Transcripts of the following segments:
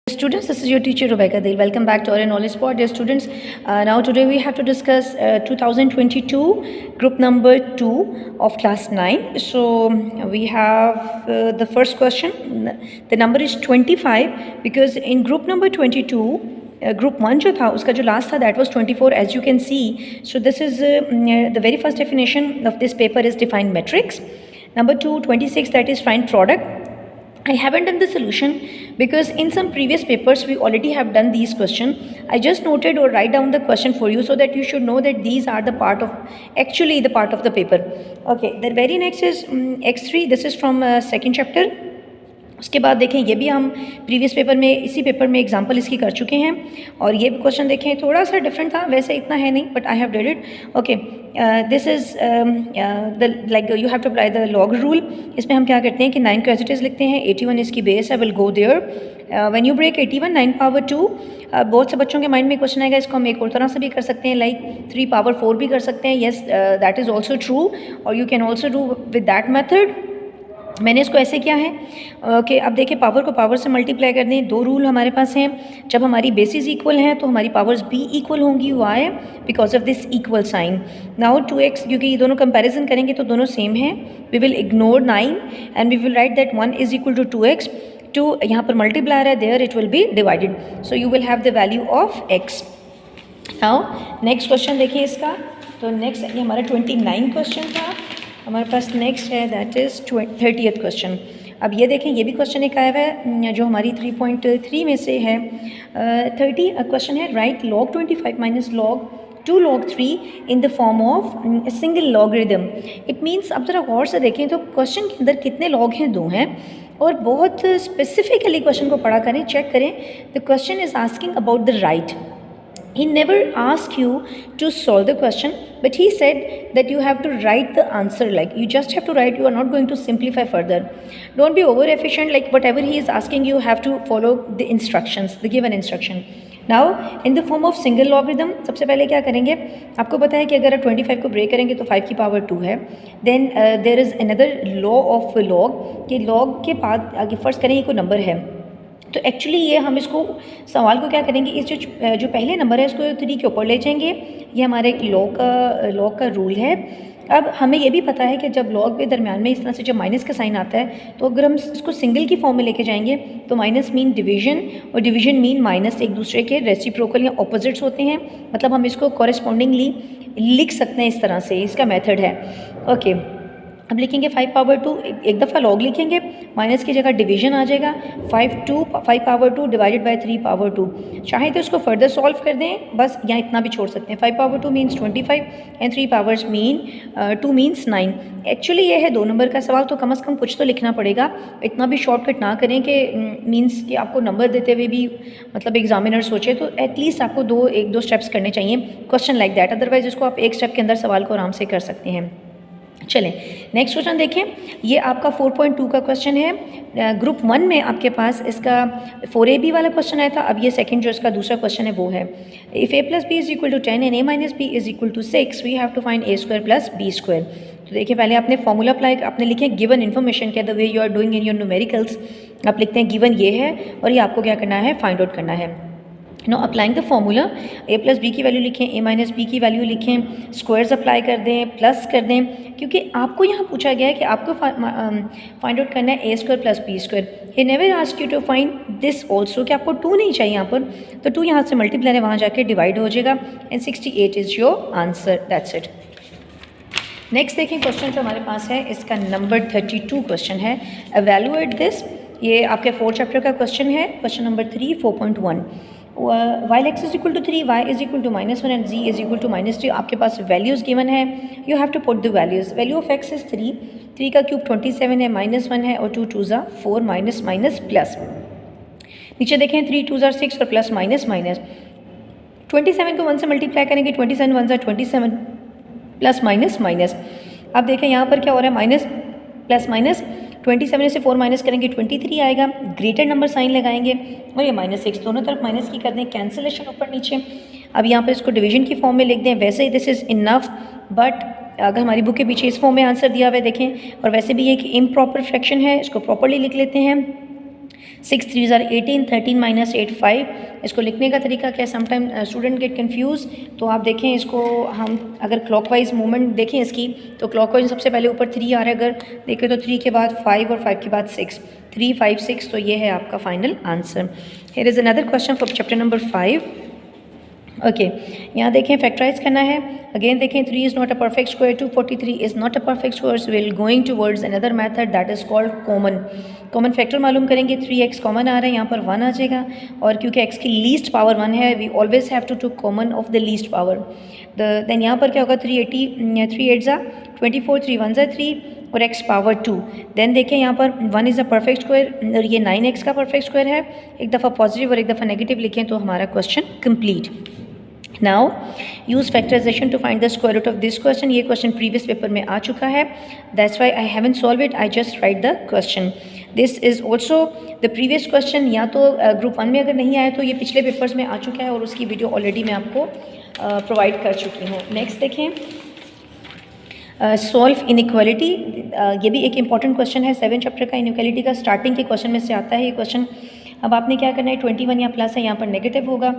Students, this is your teacher Rebecca Dale. Welcome back to our knowledge spot, dear students. Now today we have to discuss 2022 group number 2 of class 9. So we have the first question. The number is 25 because in group number 22 group 1 जो था उसका जो last था that was 24 as you can see. So this is the very first definition of this paper is define metrics. Number 2, 26, that is find product. I haven't done the solution because in some previous papers we already have done these questions. I just noted or write down the question for you so that you should know that these are the part of the paper. Okay, the very next is X3. This is from second chapter. उसके बाद देखें ये भी हम previous paper में इसी paper में example इसकी कर चुके हैं और ये भी क्वेश्चन देखें थोड़ा सा डिफरेंट था, वैसे इतना है नहीं but I have did it. Okay, this is like you have to apply the log rule. इसमें हम क्या करते हैं कि 9 को एज इट इज़ लिखते हैं, 81 इसकी बेस है, will go there. When you break 81 9 power 2, बहुत से बच्चों के माइंड में क्वेश्चन आएगा इसको हम एक और तरह से भी कर सकते हैं, लाइक 3 पावर 4 भी कर सकते हैं. Yes, that is also true और you can also do with that method. मैंने इसको ऐसे किया है कि अब देखिए पावर को पावर से मल्टीप्लाई कर दें. दो रूल हमारे पास हैं. जब हमारी बेसिस इक्वल हैं तो हमारी पावर्स भी इक्वल होंगी. Why? Because of this equal sign. Now 2x, क्योंकि ये दोनों कंपैरिजन करेंगे तो दोनों सेम हैं. We will ignore 9 and we will write that 1 is equal to 2x. 2 यहाँ पर मल्टीप्लाई है, there it will be divided. So you will have the value of x. Now next question देखिए इसका. तो नेक्स्ट ये हमारा 29 question था. हमारे पास नेक्स्ट है दैट इज़ 30th क्वेश्चन. अब ये देखें ये भी क्वेश्चन एक आया हुआ है जो हमारी 3.3 में से है. 30 क्वेश्चन है right log 25 minus log 2 log 3 in the form of single logarithm. It means अब ज़रा गौर से देखें तो क्वेश्चन के अंदर कितने लॉग हैं? 2 हैं. और बहुत स्पेसिफिकली क्वेश्चन को पढ़ा करें, चेक करें. The question is asking about the right. He never asked you to solve the question, but he said that you have to write the answer. Like you just have to write. You are not going to simplify further. Don't be over efficient. Like whatever he is asking, you have to follow the instructions, the given instruction. Now in the form of single logarithm, सबसे पहले क्या करेंगे? आपको पता है कि अगर आप 25 को ब्रेक करेंगे तो 5 की पावर 2 है. Then there is another law of log कि log के बाद आगे फर्स्ट करें ये कोई नंबर है. तो एक्चुअली ये हम इसको सवाल को क्या करेंगे, इस जो पहले नंबर है इसको 3 के ऊपर ले जाएंगे. ये हमारे एक लॉग का रूल है. अब हमें ये भी पता है कि जब लॉग के दरमियान में इस तरह से जब माइनस का साइन आता है तो अगर हम इसको सिंगल की फॉर्म में लेके जाएंगे तो माइनस मीन डिवीजन और डिवीजन मीन माइनस एक दूसरे के रेसिप्रोकल या ऑपोजिट्स होते हैं. मतलब हम इसको कॉरेस्पॉन्डिंगली लिख सकते हैं इस तरह से. इसका मेथड है. ओके, अब लिखेंगे 5 पावर 2, एक दफ़ा लॉग लिखेंगे, माइनस की जगह डिवीजन आ जाएगा. 5 पावर 2 डिवाइडेड बाय 3 पावर 2. चाहे तो इसको फर्दर सॉल्व कर दें, बस यहाँ इतना भी छोड़ सकते हैं. 5 power 2 means 25 and 3 powers mean 2 means 9. Actually ये है 2 नंबर का सवाल, तो कम से कम कुछ तो लिखना पड़ेगा. इतना भी शॉर्टकट ना करें कि मीन्स कि आपको नंबर देते हुए भी मतलब एग्जामिनर सोचे. तो एटलीस्ट आपको 1-2 स्टेप्स करने चाहिए क्वेश्चन लाइक दैट. अदरवाइज इसको आप एक स्टेप के अंदर सवाल को आराम से कर सकते हैं. चलें नेक्स्ट क्वेश्चन देखें. ये आपका 4.2 का क्वेश्चन है. ग्रुप 1 में आपके पास इसका 4ab वाला क्वेश्चन आया था. अब ये सेकंड जो इसका दूसरा क्वेश्चन है वो है if a plus b is equal to 10 and a minus b is equal to 6 we have to find a square plus b square. तो देखिए पहले आपने फॉर्मूला अप्लाई आपने लिखे गिवन इन्फॉर्मेशन के the way you are doing in your numericals. आप लिखते हैं गिवन ये है और ये आपको क्या करना है, फाइंड आउट करना है. No applying the formula, a plus b की वैल्यू लिखें, a माइनस बी की वैल्यू लिखें, स्क्वायर्स अप्लाई कर दें, प्लस कर दें, क्योंकि आपको यहाँ पूछा गया है कि आपको फाइंड आउट करना है a square plus b square. He never ask you to find this also कि आपको 2 नहीं चाहिए यहाँ पर. तो 2 यहाँ से मल्टीप्लाई है, वहाँ जाके डिवाइड हो जाएगा and 68 is your answer. That's it. Next देखें क्वेश्चन जो हमारे पास है इसका नंबर 32 क्वेश्चन है. Evaluate this. ये आपके 4th चैप्टर का क्वेश्चन है. Question number 3 4.1. Y x is equal to 3, y is equal to -1 and z is equal to -3. आपके पास वैल्यूज़ गिवन है. You have to put the values. Value of x is 3 का cube 27 है, -1 है और 2 2 4 minus minus plus. नीचे देखें 3 2 6 और प्लस माइनस माइनस. 27 को 1 से मल्टीप्लाई करेंगे, 27 1 27 प्लस माइनस माइनस. अब देखें यहाँ पर क्या हो रहा है, माइनस प्लस माइनस. 27 से 4 माइनस करेंगे 23 आएगा. ग्रेटर नंबर साइन लगाएंगे और ये -6 दोनों तरफ माइनस की कर दें, कैंसिलेशन ऊपर नीचे. अब यहाँ पर इसको डिवीजन की फॉर्म में लिख दें. वैसे ही दिस इज़ इनफ, बट अगर हमारी बुक के पीछे इस फॉर्म में आंसर दिया हुआ है देखें. और वैसे भी ये कि इम्प्रॉपर फ्रैक्शन है, इसको प्रॉपरली लिख लेते हैं. 6 3s are 18, 13 minus 8 5। इसको लिखने का तरीका क्या है, समटाइम स्टूडेंट गेट कंफ्यूज। तो आप देखें इसको, हम अगर क्लॉकवाइज मूवमेंट देखें इसकी, तो क्लॉकवाइज सबसे पहले ऊपर 3 आ रहा है, अगर देखें तो 3 के बाद 5 और 5 के बाद 6, 3 5 6। तो ये है आपका final answer. Here is another question for chapter number 5। Okay, यहाँ देखें फैक्टराइज करना है। अगेन देखें 3 is not a perfect square, 243 is not a perfect square, so will going towards another method that is called common factor मालूम करेंगे। 3x common आ रहा है, यहाँ पर 1 आ जाएगा, और क्योंकि x की लीस्ट पावर 1 है, we always have to common of the least power. Then यहाँ पर क्या होगा, 380 3 8 ज़ा 24, 3 1 ज़ा 3 और x पावर 2। देन देखें यहाँ पर 1 इज़ अ परफेक्ट स्क्वायर और ये 9x का परफेक्ट स्क्वायर है। एक दफ़ा पॉजिटिव और एक दफ़ा नेगेटिव लिखें तो हमारा question complete. Now use factorization to find the square root of this question. ये क्वेश्चन प्रीवियस पेपर में आ चुका है, that's why I haven't solve it, I just write the question. This is also the previous question, या तो group 1 में अगर नहीं आया तो ये पिछले पेपर्स में आ चुका है और उसकी वीडियो ऑलरेडी मैं आपको प्रोवाइड कर चुकी हूँ। नेक्स्ट देखें, सॉल्व इनइक्वालिटी। ये भी एक इंपॉर्टेंट क्वेश्चन है, 7 चैप्टर का इनइक्वालिटी का स्टार्टिंग के क्वेश्चन में से आता है ये क्वेश्चन। अब आपने क्या करना है, 21 यहाँ प्लस है, यहाँ पर नेगेटिव होगा।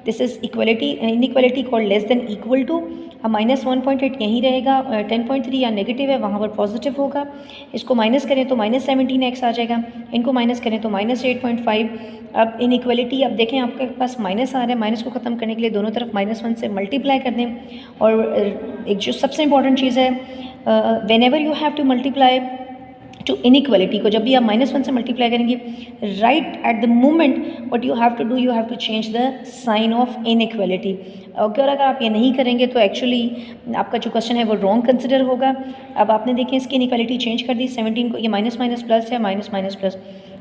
This is equality, inequality called less than equal to. अब -1.8 यहीं रहेगा, 10.3 या नेगेटिव है वहाँ पर पॉजिटिव होगा। इसको माइनस करें तो -17x आ जाएगा, इनको माइनस करें तो -8.5। अब इनइक्वालिटी, अब देखें आपके पास माइनस आ रहा है, माइनस को ख़त्म करने के लिए दोनों तरफ -1 से मल्टीप्लाई कर दें। और एक जो सबसे इंपॉर्टेंट चीज़ है, whenever you have to multiply to inequality को, जब भी आप -1 से मल्टीप्लाई करेंगे, right at the moment what you have to do, you have to change the sign of inequality. अगर आप ये नहीं करेंगे तो एक्चुअली आपका जो क्वेश्चन है वो रॉन्ग कंसिडर होगा। अब आपने देखें इसकी इनइक्वालिटी चेंज कर दी, 17 को, ये माइनस माइनस प्लस है, minus minus plus,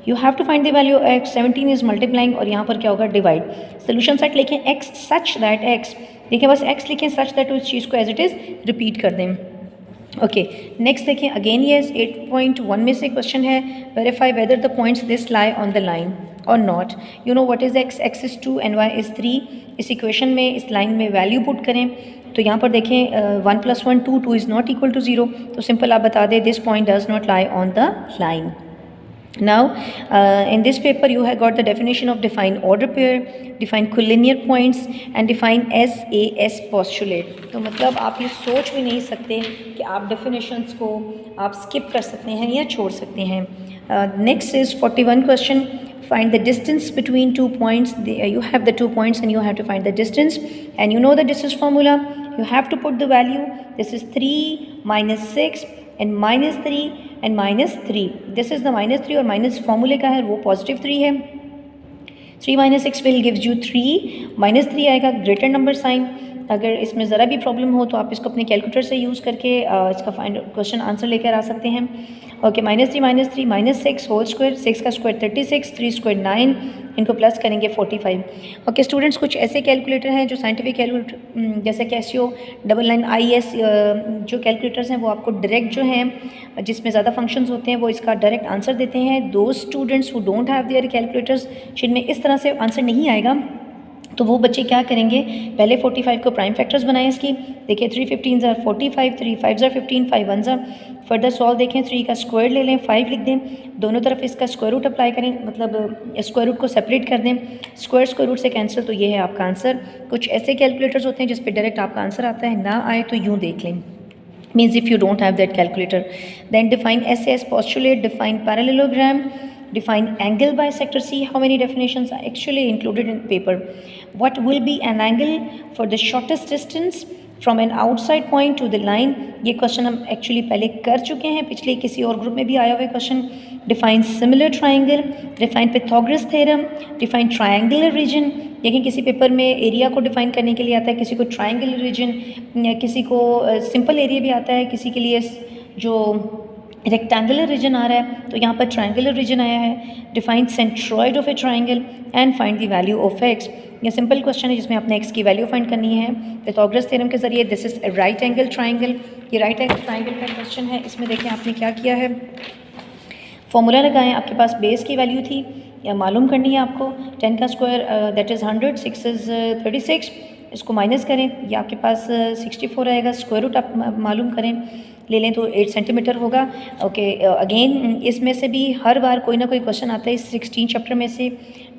you have to find the value x, 17 is multiplying और यहाँ पर क्या होगा, डिवाइड। सोल्यूशन सेट लिखें x सच दैट x, देखिए बस x लिखें सच दैट उस चीज़ को एज इट इज़ रिपीट कर दें। ओके, नेक्स्ट देखें, अगेन ये 8.1 में से क्वेश्चन है, verify whether the points this lie on the line और not. You know what is x, x is 2 and y is 3। इस इक्वेशन में, इस लाइन में वैल्यू पुट करें तो यहाँ पर देखें 1 + 1 2, 2 इज़ नॉट इक्वल टू 0, तो सिंपल आप बता दें this point does not lie on the line. Now, in this paper you have got the definition of define order pair, define collinear points and define SAS postulate। तो मतलब आप ये सोच भी नहीं सकते कि आप definitions को आप skip कर सकते हैं या छोड़ सकते हैं। Next is 41 question, find the distance between 2 points। You have the 2 points and you have to find the distance, and you know the distance formula, you have to put the value, this is 3 minus 6 and -3 and -3, this is the -3 और minus फॉर्मूले का है वो positive 3 है। 3 - 6 will gives you 3, -3 आएगा greater number sign. अगर इसमें ज़रा भी प्रॉब्लम हो तो आप इसको अपने कैलकुलेटर से यूज़ करके इसका फाइंड क्वेश्चन आंसर लेकर आ सकते हैं। ओके, -3 - 6 होल स्क्वायर, 6 का स्क्वायर 36, 3 स्क्वायर 9, इनको प्लस करेंगे 45। ओके स्टूडेंट्स, कुछ ऐसे कैलकुलेटर हैं जो साइंटिफिक कैलकुलेटर जैसे कैसियो 999IS जो कैलकुलेटर्स हैं वो आपको डायरेक्ट जो हैं जिसमें ज़्यादा फंक्शंस होते हैं वो इसका डायरेक्ट आंसर देते हैं। दो students who don't have their calculators, जिनमें इस तरह से आंसर नहीं आएगा, तो वो बच्चे क्या करेंगे, पहले 45 को प्राइम फैक्टर्स बनाएं इसकी। देखिए 3 15 ज़ा 45, 3 5 ज़ा 15, 5 1 ज़ा। फर्दर सॉल्व देखें, 3 का स्क्वायर ले लें, 5 लिख दें, दोनों तरफ इसका स्क्वायर रूट अप्लाई करें, मतलब स्क्वायर रूट को सेपरेट कर दें, स्क्वायर रूट से कैंसिल, तो ये है आपका आंसर। कुछ ऐसे कैलकुलेटर्स होते हैं जिस पे डायरेक्ट आपका आंसर आता है, ना आए तो यूँ देख लें, means if you don't have that calculator। Then define SAS postulate, define parallelogram, define angle bisector. See how many definitions are actually included in paper. What will be an angle for the shortest distance from an outside point to the line? ये question हम actually पहले कर चुके हैं, पिछले किसी और group में भी आया हुआ question. Define similar triangle, define Pythagoras theorem, define triangular region. लेकिन किसी पेपर में एरिया को डिफाइन करने के लिए आता है, किसी को ट्राइंगुलर रीजन, किसी को सिंपल एरिया भी आता है, किसी के लिए जो रेक्टेंगुलर रीजन आ रहा है, तो यहाँ पर ट्राइंगुलर रीजन आया है। Define centroid of A triangle and find the value of x. ये सिंपल क्वेश्चन है जिसमें आपने एक्स की वैल्यू फाइंड करनी है पिथागोरस थ्योरम के जरिए। This is right angle triangle, ये राइट एंगल ट्राइंगल का क्वेश्चन है। इसमें देखें आपने क्या किया है, फॉर्मूला लगाएं, आपके पास बेस की वैल्यू थी या मालूम करनी है आपको, 10 का स्क्वायर दैट इज़ 100, 6 इज़ 36, इसको माइनस करें, ये आपके पास 64 आएगा, स्क्वायर रूट आप मालूम करें, ले लें तो 8 सेंटीमीटर होगा। ओके, अगेन इसमें से भी हर बार कोई ना कोई क्वेश्चन आता है इस 16 चैप्टर में से,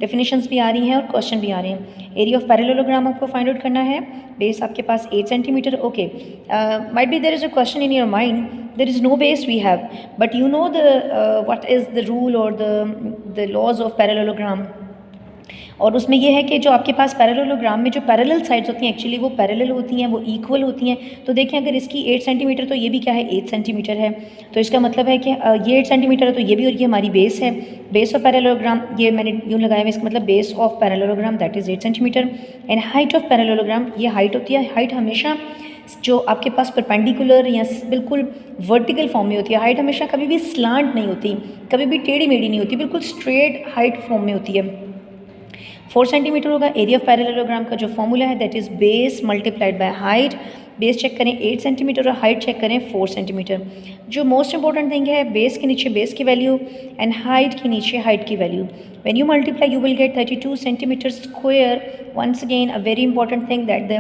डेफिनेशंस भी आ रही हैं और क्वेश्चन भी आ रहे हैं। एरिया ऑफ पैरेललोग्राम आपको फाइंड आउट करना है, बेस आपके पास 8 centimetre. Okay, might be there is a question in your mind, there is no base we have, but you know the what is the rule or the laws of parallelogram। और उसमें यह है कि जो आपके पास parallelogram में जो parallel sides होती हैं एक्चुअली वो पैरेलल होती हैं, वो इक्वल होती हैं। तो देखें अगर इसकी 8 सेंटीमीटर तो ये भी क्या है 8 सेंटीमीटर है, तो इसका मतलब है कि ये 8 सेंटीमीटर है तो ये भी, और ये हमारी बेस है, बेस ऑफ पैरेललोग्राम, ये मैंने यूँ लगाया हुआ, इसका मतलब base of parallelogram that is 8 centimetre. And height of parallelogram, ये हाइट होती है, हाइट हमेशा जो आपके पास परपेंडिकुलर या बिल्कुल वर्टिकल फॉर्म में होती है, हाइट हमेशा कभी भी स्लांट नहीं होती, कभी भी टेढ़ी मेढ़ी नहीं होती, बिल्कुल स्ट्रेट हाइट फॉर्म में होती है। 4 सेंटीमीटर होगा। एरिया ऑफ पैरेललोग्राम का जो फॉर्मूला है that is base multiplied by height. Base check करें 8 सेंटीमीटर और हाइट चेक करें 4 सेंटीमीटर। जो मोस्ट इंपॉर्टेंट थिंग है, बेस के नीचे बेस की वैल्यू एंड हाइट के नीचे हाइट की value. When you multiply you will get 32 centimeter square. Once again a very important thing that the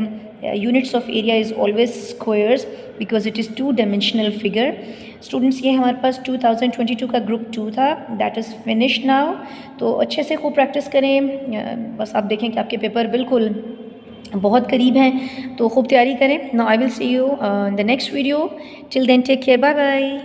units of area is always squares because it is two dimensional figure. Students, ये हमारे पास 2022 का group 2 था, that is finished now। तो अच्छे से खूब practice करें, बस आप देखें कि आपके पेपर बिल्कुल बहुत करीब हैं, तो खूब तैयारी करें। Now I will see you in the next video. Till then take care, bye bye।